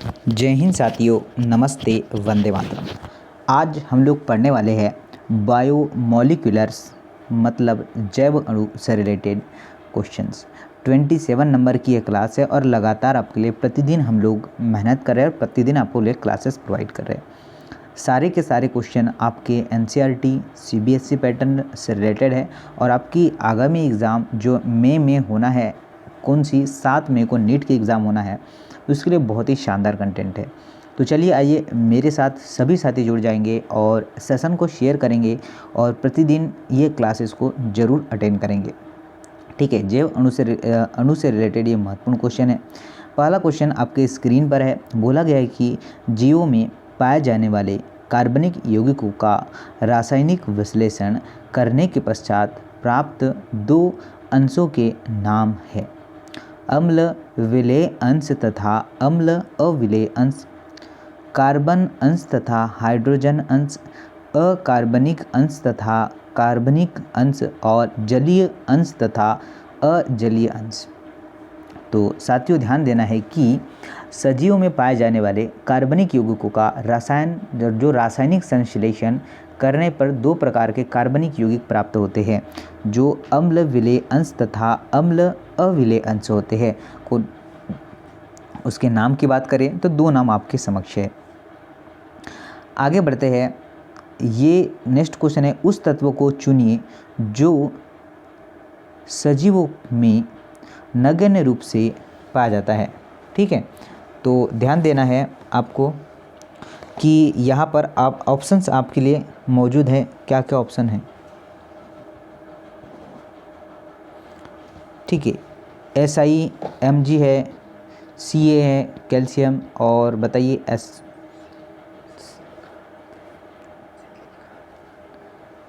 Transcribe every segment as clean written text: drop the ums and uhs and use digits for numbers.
जय हिंद साथियों, नमस्ते, वंदे मातरम। आज हम लोग पढ़ने वाले हैं बायोमोलिकुलर्स मतलब जैव अणु से रिलेटेड क्वेश्चंस। 27 नंबर की ये क्लास है और लगातार आपके लिए प्रतिदिन हम लोग मेहनत कर रहे हैं और प्रतिदिन आपको लिए क्लासेस प्रोवाइड कर रहे हैं। सारे के सारे क्वेश्चन आपके एनसीईआरटी सीबीएसई पैटर्न से रिलेटेड है और आपकी आगामी एग्ज़ाम जो मई में होना है, कौन सी 7 मई को नीट की एग्ज़ाम होना है, उसके लिए बहुत ही शानदार कंटेंट है। तो चलिए आइए मेरे साथ सभी साथी जुड़ जाएंगे और सेशन को शेयर करेंगे और प्रतिदिन ये क्लासेस को ज़रूर अटेंड करेंगे। ठीक है, जैव अणु से रिलेटेड ये महत्वपूर्ण क्वेश्चन है। पहला क्वेश्चन आपके स्क्रीन पर है। बोला गया है कि जीवों में पाए जाने वाले कार्बनिक यौगिकों का रासायनिक विश्लेषण करने के पश्चात प्राप्त दो अंशों के नाम है। अम्ल विलेय अंश तथा अम्ल अविलेय अंश, कार्बन अंश तथा हाइड्रोजन अंश, अकार्बनिक अंश तथा कार्बनिक अंश और जलीय अंश तथा अजलीय अंश। तो साथियों ध्यान देना है कि सजीवों में पाए जाने वाले कार्बनिक यौगिकों का रासायनिक संश्लेषण करने पर दो प्रकार के कार्बनिक यौगिक प्राप्त होते हैं, जो अम्ल विलेय अंश तथा अम्ल अविलेय अंश होते हैं। उसके नाम की बात करें तो दो नाम आपके समक्ष है। आगे बढ़ते हैं। ये नेक्स्ट क्वेश्चन है, उस तत्व को चुनिए जो सजीवों में नगण्य रूप से पाया जाता है। ठीक है, तो ध्यान देना है आपको कि यहाँ पर आप ऑप्शंस आपके लिए मौजूद है। क्या क्या ऑप्शन है? ठीक है, SI Mg है, Ca है, कैल्शियम, और बताइए S।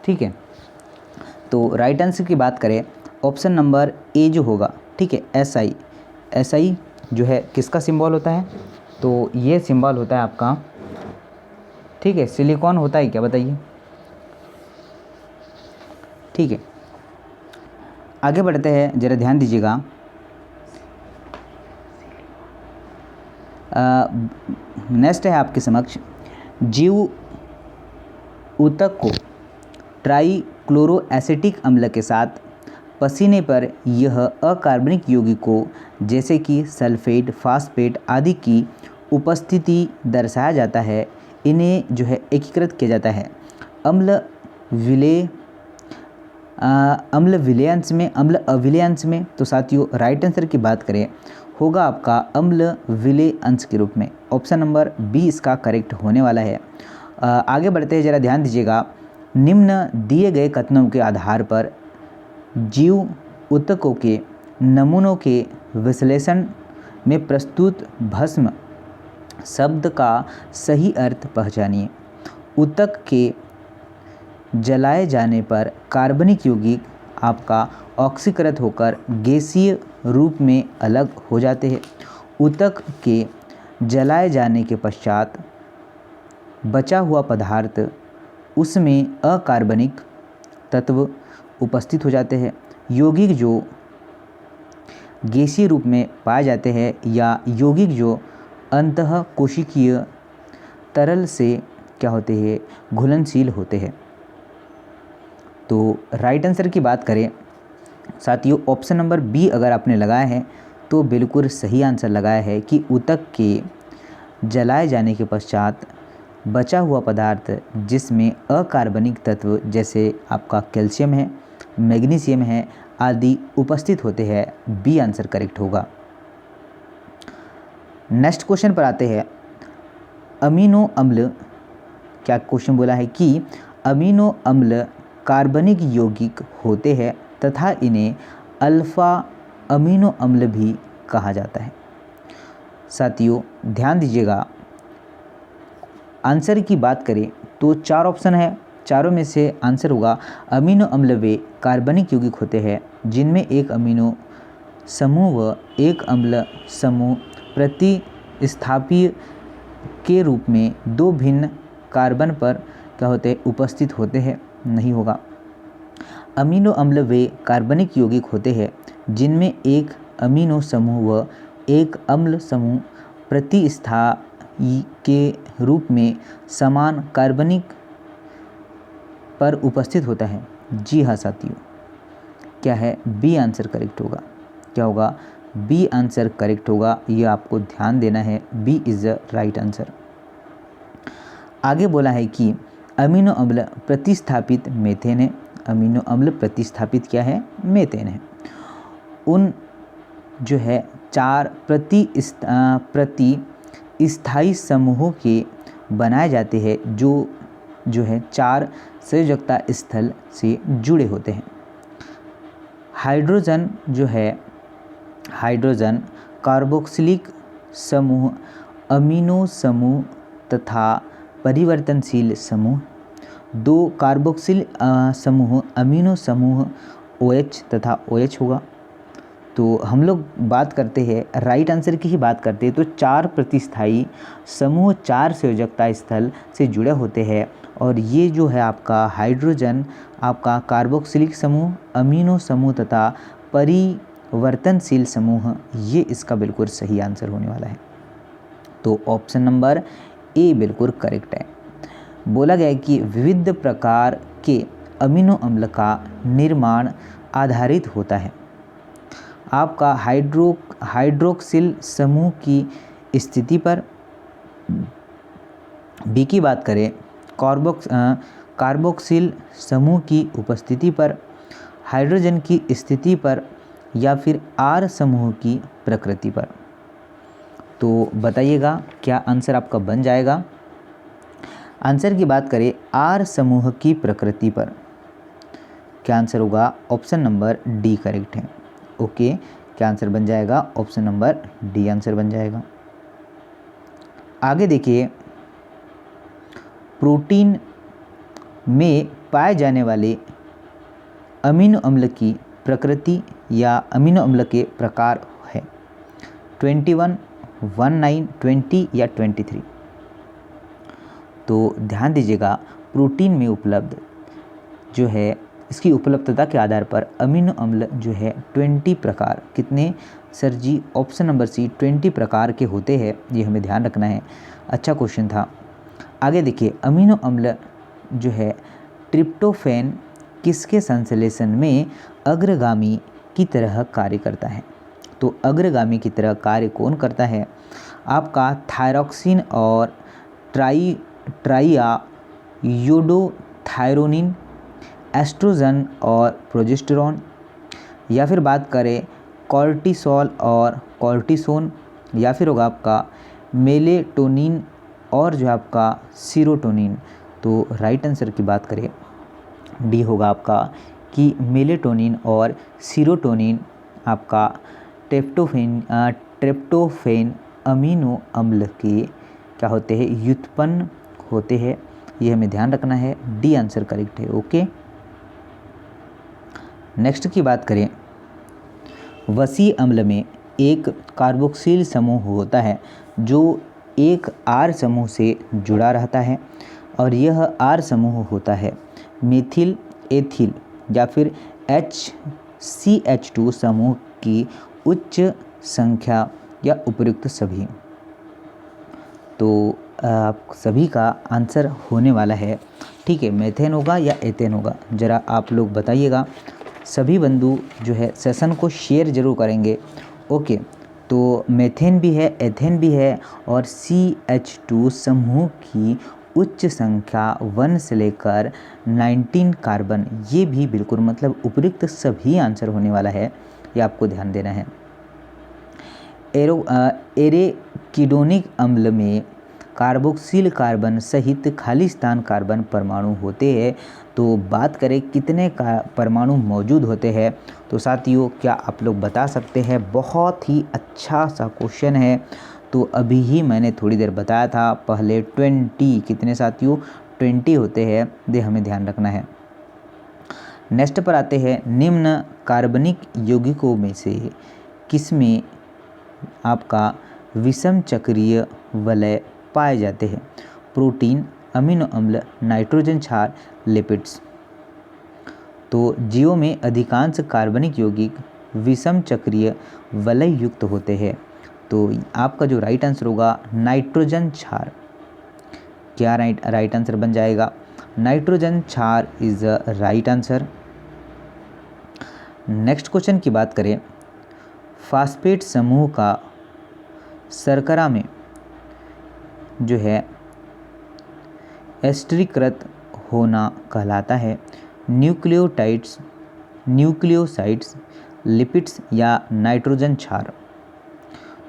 ठीक है, तो राइट आंसर की बात करें ऑप्शन नंबर ए जो होगा, ठीक है, SI जो है किसका सिंबल होता है? तो ये सिंबल होता है आपका, ठीक है, सिलिकॉन होता है क्या, बताइए। ठीक है, आगे बढ़ते हैं, ज़रा ध्यान दीजिएगा। नेक्स्ट है आपके समक्ष, जीव ऊतक को ट्राइक्लोरोएसिटिक अम्ल के साथ पसीने पर यह अकार्बनिक यौगिकों जैसे कि सल्फेट, फास्फेट आदि की उपस्थिति दर्शाया जाता है। इन्हें जो है एकीकृत किया जाता है अम्ल विलेय अंश में, अम्ल अविलेय अंश में। तो साथियों राइट आंसर की बात करें होगा आपका अम्ल विलेय अंश के रूप में। ऑप्शन नंबर बी इसका करेक्ट होने वाला है। आगे बढ़ते हैं, ज़रा ध्यान दीजिएगा। निम्न दिए गए कथनों के आधार पर जीव ऊतकों के नमूनों के विश्लेषण में प्रस्तुत भस्म शब्द का सही अर्थ पहचानिए। ऊतक के जलाए जाने पर कार्बनिक यौगिक आपका ऑक्सीकृत होकर गैसीय रूप में अलग हो जाते हैं। ऊतक के जलाए जाने के पश्चात बचा हुआ पदार्थ, उसमें अकार्बनिक तत्व उपस्थित हो जाते हैं। यौगिक जो गैसीय रूप में पाए जाते हैं या यौगिक जो अंतःकोशिकीय तरल से क्या होते हैं, घुलनशील होते हैं। तो राइट आंसर की बात करें साथियों, ऑप्शन नंबर बी अगर आपने लगाया है तो बिल्कुल सही आंसर लगाया है कि ऊतक के जलाए जाने के पश्चात बचा हुआ पदार्थ जिसमें अकार्बनिक तत्व जैसे आपका कैल्शियम है, मैग्नीशियम है आदि उपस्थित होते हैं। बी आंसर करेक्ट होगा। नेक्स्ट क्वेश्चन पर आते हैं। अमीनो अम्ल, क्या क्वेश्चन बोला है कि अमीनो अम्ल कार्बनिक यौगिक होते हैं तथा इन्हें अल्फा अमीनो अम्ल भी कहा जाता है। साथियों ध्यान दीजिएगा, आंसर की बात करें तो चार ऑप्शन है, चारों में से आंसर होगा अमीनो अम्ल वे कार्बनिक यौगिक होते हैं जिनमें एक अमीनो समूह व एक अम्ल समूह प्रतिस्थापी के रूप में दो भिन्न कार्बन पर क्या होते हैं, उपस्थित होते हैं। नहीं होगा। अमीनो अम्ल वे कार्बनिक यौगिक होते हैं जिनमें एक अमीनो समूह व एक अम्ल समूह प्रतिस्थायी के रूप में समान कार्बनिक पर उपस्थित होता है? जी हाँ साथियों, क्या है? बी आंसर करेक्ट होगा। क्या होगा? बी आंसर करेक्ट होगा। ये आपको ध्यान देना है, B is the right answer. आगे बोला है कि अमीनो अम्ल प्रतिस्थापित मेथेन है। अमीनो अम्ल प्रतिस्थापित क्या है? मेथेन है। उन जो है 4 प्रतिस्थायी समूहों के बनाए जाते हैं जो है 4 संयोजकता स्थल से जुड़े होते हैं। हाइड्रोजन जो है, हाइड्रोजन कार्बोक्सिलिक समूह, अमीनो समूह तथा परिवर्तनशील समूह। 2 कार्बोक्सिल समूह, अमीनो समूह OH तथा OH होगा। तो हम लोग बात करते हैं राइट आंसर की ही बात करते हैं, तो 4 प्रतिस्थायी समूह 4 संयोजकता स्थल से जुड़े होते हैं। और ये जो है आपका हाइड्रोजन, आपका कार्बोक्सिलिक समूह, अमीनो समूह तथा परिवर्तनशील समूह, ये इसका बिल्कुल सही आंसर होने वाला है। तो ऑप्शन नंबर ए बिल्कुल करेक्ट है। बोला गया है कि विविध प्रकार के अमीनो अम्ल का निर्माण आधारित होता है। आपका हाइड्रोक्सिल समूह की स्थिति पर, बी की बात करें कार्बोक्सिल समूह की उपस्थिति पर, हाइड्रोजन की स्थिति पर, या फिर आर समूह की प्रकृति पर। तो बताइएगा क्या आंसर आपका बन जाएगा? आंसर की बात करें आर समूह की प्रकृति पर, क्या आंसर होगा? ऑप्शन नंबर डी करेक्ट है। ओके, क्या आंसर बन जाएगा? ऑप्शन नंबर डी आंसर बन जाएगा। आगे देखिए, प्रोटीन में पाए जाने वाले अमीनो अम्ल की प्रकृति या अमीनो अम्ल के प्रकार है 21, 19, 20 या 23। तो ध्यान दीजिएगा, प्रोटीन में उपलब्ध जो है, इसकी उपलब्धता के आधार पर अमीनो अम्ल जो है 20 प्रकार, कितने सर जी? ऑप्शन नंबर सी 20 प्रकार के होते हैं। ये हमें ध्यान रखना है। अच्छा क्वेश्चन था। आगे देखिए, अमीनो अम्ल जो है ट्रिप्टोफैन किसके संश्लेषण में अग्रगामी की तरह कार्य करता है? तो अग्रगामी की तरह कार्य कौन करता है? आपका थायरॉक्सिन और ट्राइआयोडोथायरोनिन, एस्ट्रोजन और प्रोजेस्टेरॉन, या फिर बात करें कॉर्टिसोल और कॉर्टिसोन, या फिर होगा आपका मेलेटोनिन और जो आपका सीरोटोनिन। तो राइट आंसर की बात करें, डी होगा आपका कि मेलेटोनिन और सीरोटोनिन आपका ट्रिप्टोफैन अमीनो अम्ल के क्या होते हैं? व्युत्पन्न होते हैं। ये हमें ध्यान रखना है, डी आंसर करेक्ट है। ओके, नेक्स्ट की बात करें, वसी अम्ल में एक कार्बोक्सिल समूह होता है जो एक आर समूह से जुड़ा रहता है, और यह आर समूह होता है मेथिल, एथिल या फिर HCH2 समूह की उच्च संख्या या उपयुक्त सभी। तो आप सभी का आंसर होने वाला है, ठीक है, मेथेन होगा या एथेन होगा? ज़रा आप लोग बताइएगा। सभी बंधु जो है सेशन को शेयर जरूर करेंगे। ओके, तो मेथेन भी है, एथेन भी है, और CH2 समूह की उच्च संख्या 1 से लेकर 19 कार्बन, ये भी बिल्कुल मतलब उपयुक्त सभी आंसर होने वाला है। ये आपको ध्यान देना है। एरेकिडोनिक अम्ल में कार्बोक्सिल कार्बन सहित खाली स्थान कार्बन परमाणु होते हैं। तो बात करें कितने का परमाणु मौजूद होते हैं, तो साथियों क्या आप लोग बता सकते हैं? बहुत ही अच्छा सा क्वेश्चन है। तो अभी ही मैंने थोड़ी देर बताया था, पहले 20 कितने साथियों? 20 होते हैं, ये हमें ध्यान रखना है। नेक्स्ट पर आते हैं, निम्न कार्बनिक यौगिकों में से किसमें आपका विषम चक्रीय वलय पाए जाते हैं? प्रोटीन, अमीनो अम्ल, नाइट्रोजन क्षार, लिपिड्स। तो जीवों में अधिकांश कार्बनिक यौगिक विषम चक्रीय वलय युक्त होते हैं। तो आपका जो राइट आंसर होगा नाइट्रोजन क्षार। क्या राइट आंसर बन जाएगा? नाइट्रोजन क्षार is the right answer. Next question की बात करें, फास्फेट समूह का शर्करा में जो है एस्टरीकृत होना कहलाता है न्यूक्लियोटाइड्स, न्यूक्लियोसाइड्स, लिपिड्स या नाइट्रोजन क्षार।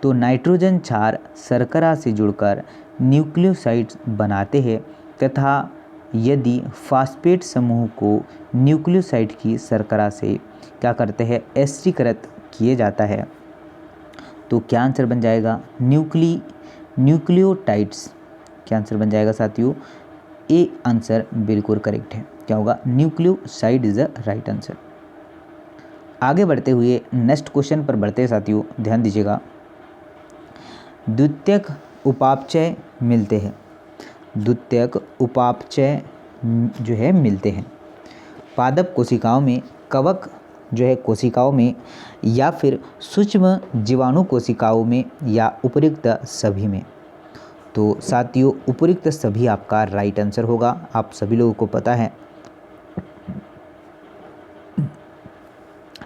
तो नाइट्रोजन क्षार शर्करा से जुड़कर न्यूक्लियोसाइड्स बनाते हैं तथा यदि फास्फेट समूह को न्यूक्लियोसाइड की शर्करा से क्या करते हैं? एस्टरीकृत किए जाता है। तो क्या आंसर बन जाएगा? न्यूक्लियोटाइड्स। क्या आंसर बन जाएगा साथियों? ए आंसर बिल्कुल करेक्ट है। क्या होगा? Nucleoside is the right answer. आगे बढ़ते हुए नेक्स्ट क्वेश्चन पर बढ़ते हैं साथियों, ध्यान दीजिएगा। द्वितीयक उपापचय मिलते हैं, द्वितीयक उपापचय जो है मिलते हैं पादप कोशिकाओं में, कवक जो है कोशिकाओं में, या फिर सूक्ष्म जीवाणु कोशिकाओं में, या उपयुक्त सभी में। तो साथियों उपयुक्त सभी आपका राइट आंसर होगा, आप सभी लोगों को पता है।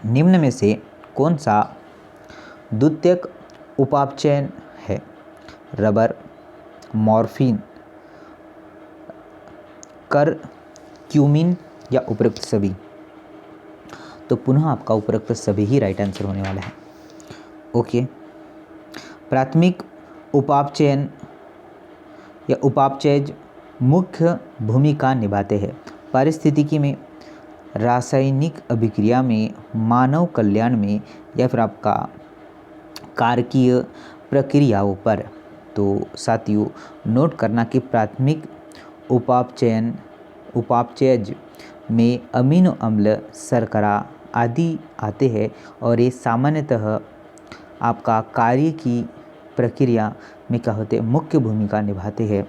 निम्न में से कौन सा द्वितीयक उपापचयन है? रबर, मॉर्फिन, करक्यूमिन या उपयुक्त सभी? तो पुनः आपका उपयुक्त सभी ही राइट आंसर होने वाला है। ओके, प्राथमिक उपापचयन या उपापचयज मुख्य भूमिका निभाते हैं पारिस्थितिकी में, रासायनिक अभिक्रिया में, मानव कल्याण में, या फिर आपका कारकीय प्रक्रियाओं पर। तो साथियों नोट करना कि प्राथमिक उपापचयज में अमीनो अम्ल, शर्करा आदि आते हैं और ये सामान्यतः आपका कार्य की प्रक्रिया में क्या होते हैं? मुख्य भूमिका निभाते हैं।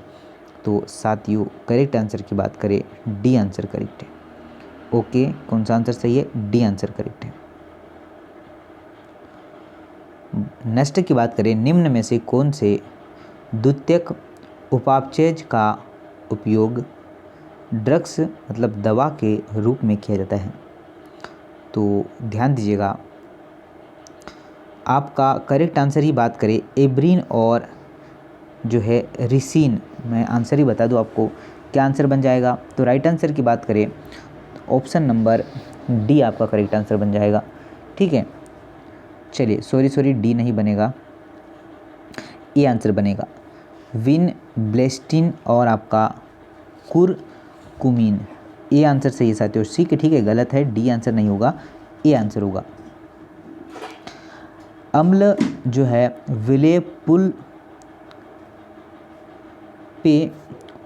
तो साथियों करेक्ट आंसर की बात करें, डी आंसर करेक्ट है। ओके, कौन सा आंसर सही है? डी आंसर करेक्ट है। नेक्स्ट की बात करें, निम्न में से कौन से द्वितीयक उपापचयज का उपयोग ड्रग्स मतलब दवा के रूप में किया जाता है? तो ध्यान दीजिएगा, आपका करेक्ट आंसर ही बात करें एब्रीन और जो है रिसिन। मैं आंसर ही बता दूं आपको, क्या आंसर बन जाएगा? तो राइट आंसर की बात करें ऑप्शन नंबर डी आपका करेक्ट आंसर बन जाएगा। ठीक है, चलिए सॉरी डी नहीं बनेगा, ए आंसर बनेगा। विनब्लेस्टिन और आपका कुरकुमिन, ए आंसर सही है साथियों। सी के ठीक है, गलत है, डी आंसर नहीं होगा, ए आंसर होगा। अम्ल जो है विलेय पुल पे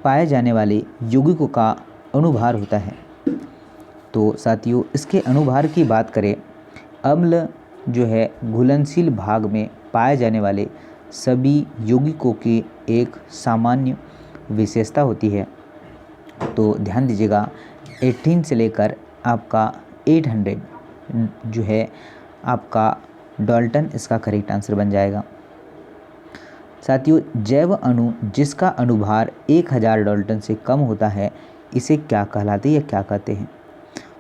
पाए जाने वाले यौगिकों का अणुभार होता है। तो साथियों इसके अणुभार की बात करें, अम्ल जो है घुलनशील भाग में पाए जाने वाले सभी यौगिकों की एक सामान्य विशेषता होती है। तो ध्यान दीजिएगा 18 से लेकर आपका 800 जो है आपका डाल्टन इसका करेक्ट आंसर बन जाएगा। साथियों जैव अणु जिसका अणुभार 1000 डाल्टन से कम होता है इसे क्या कहलाते हैं या क्या कहते हैं?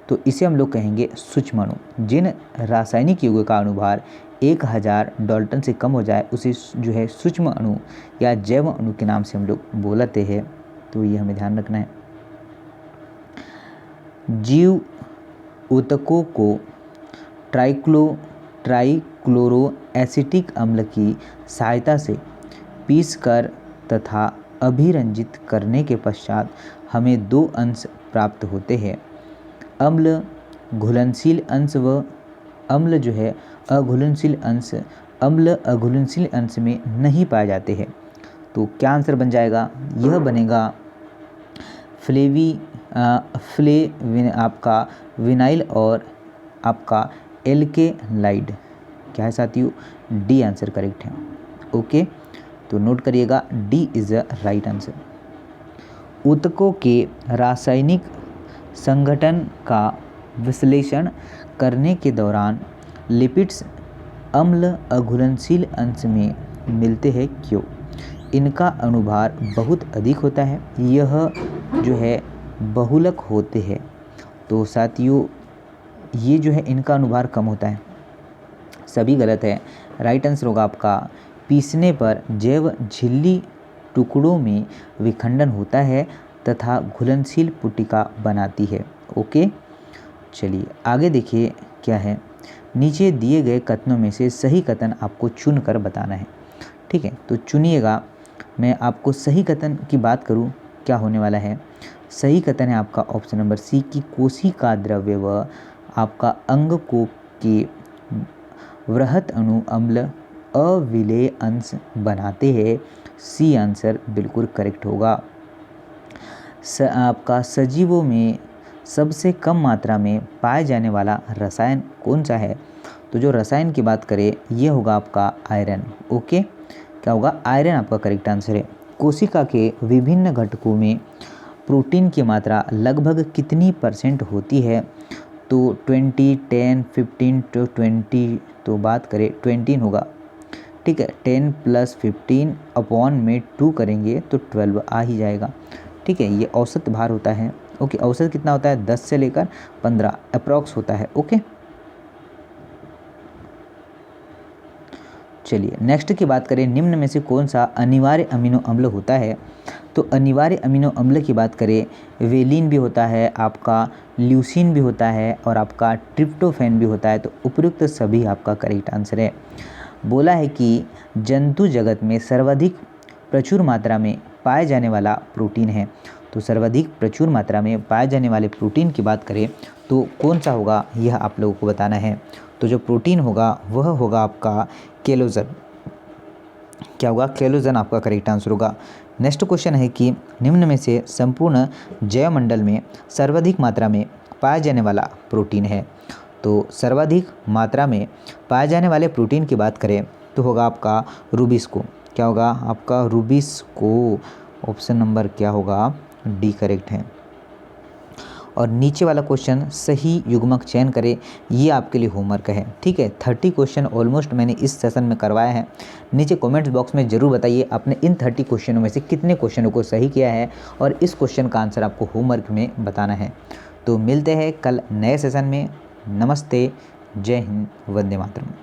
तो इसे हम लोग कहेंगे सूक्ष्म अणु। जिन रासायनिक यौगिक का अणुभार 1000 डाल्टन से कम हो जाए उसे जो है सूक्ष्म अणु या जैव अणु के नाम से हम लोग बोलते हैं। तो ये हमें ध्यान रखना है। जीव ऊतकों को ट्राइक्लोरो एसिटिक अम्ल की सहायता से पीसकर तथा अभिरंजित करने के पश्चात हमें 2 अंश प्राप्त होते हैं, अम्ल घुलनशील अंश व अम्ल जो है अघुलनशील अंश। अम्ल अघुलनशील अंश में नहीं पाए जाते हैं। तो क्या आंसर बन जाएगा? यह बनेगा आपका विनाइल और आपका एल्केलाइड। क्या है साथियों? डी आंसर करेक्ट है। ओके, तो नोट करिएगा D is the right answer. ऊतकों के रासायनिक संगठन का विश्लेषण करने के दौरान लिपिड्स अम्ल अघुलनशील अंश में मिलते हैं क्यों? इनका अणुभार बहुत अधिक होता है, यह जो है बहुलक होते हैं। तो साथियों ये जो है इनका अणुभार कम होता है। सभी गलत है। राइट आंसर होगा आपका पीसने पर जैव झिल्ली टुकड़ों में विखंडन होता है तथा घुलनशील पुटिका बनाती है। ओके, चलिए आगे देखिए क्या है। नीचे दिए गए कथनों में से सही कथन आपको चुनकर बताना है। ठीक है, तो चुनिएगा। मैं आपको सही कथन की बात करूं, क्या होने वाला है? सही कथन है आपका ऑप्शन नंबर सी कि कोशिका द्रव्य व आपका अंग कोप के वृहत अणु अम्ल अविलेय अंश बनाते हैं। सी आंसर बिल्कुल करेक्ट होगा। आपका सजीवों में सबसे कम मात्रा में पाए जाने वाला रसायन कौन सा है? तो जो रसायन की बात करें ये होगा आपका आयरन। ओके, क्या होगा? आयरन आपका करेक्ट आंसर है। कोशिका के विभिन्न घटकों में प्रोटीन की मात्रा लगभग कितनी % होती है? तो 20, 10, 15 to 20, तो बात करें 20 होगा। ठीक है, 10 + 15 अपॉन में 2 करेंगे तो 12 आ ही जाएगा। ठीक है, ये औसत भार होता है। ओके, औसत कितना होता है? 10 से लेकर 15 अप्रॉक्स होता है। ओके, चलिए नेक्स्ट की बात करें। निम्न में से कौन सा अनिवार्य अमीनो अम्ल होता है? तो अनिवार्य अमीनो अम्ल की बात करें, वेलिन भी होता है, आपका ल्यूसीन भी होता है और आपका ट्रिप्टोफैन भी होता है। तो उपयुक्त सभी आपका करेक्ट आंसर है। बोला है कि जंतु जगत में सर्वाधिक प्रचुर मात्रा में पाए जाने वाला प्रोटीन है। तो सर्वाधिक प्रचुर मात्रा में पाए जाने वाले प्रोटीन की बात करें तो कौन सा होगा, यह आप लोगों को बताना है। तो जो प्रोटीन होगा वह होगा आपका केलोजन। क्या होगा? केलोजन आपका करेक्ट आंसर होगा। नेक्स्ट क्वेश्चन है कि निम्न में से संपूर्ण जैवमंडल में सर्वाधिक मात्रा में पाया जाने वाला प्रोटीन है। तो सर्वाधिक मात्रा में पाए जाने वाले प्रोटीन की बात करें तो होगा आपका रूबिस्को। क्या होगा? आपका रूबिस्को। ऑप्शन नंबर क्या होगा? डी करेक्ट है। और नीचे वाला क्वेश्चन सही युग्मक चयन करें, ये आपके लिए होमवर्क है। ठीक है, 30 क्वेश्चन ऑलमोस्ट मैंने इस सेशन में करवाया है। नीचे कमेंट्स बॉक्स में ज़रूर बताइए आपने इन 30 क्वेश्चनों में से कितने क्वेश्चनों को सही किया है और इस क्वेश्चन का आंसर आपको होमवर्क में बताना है। तो मिलते हैं कल नए सेशन में। नमस्ते, जय हिंद, वंदे मातरम।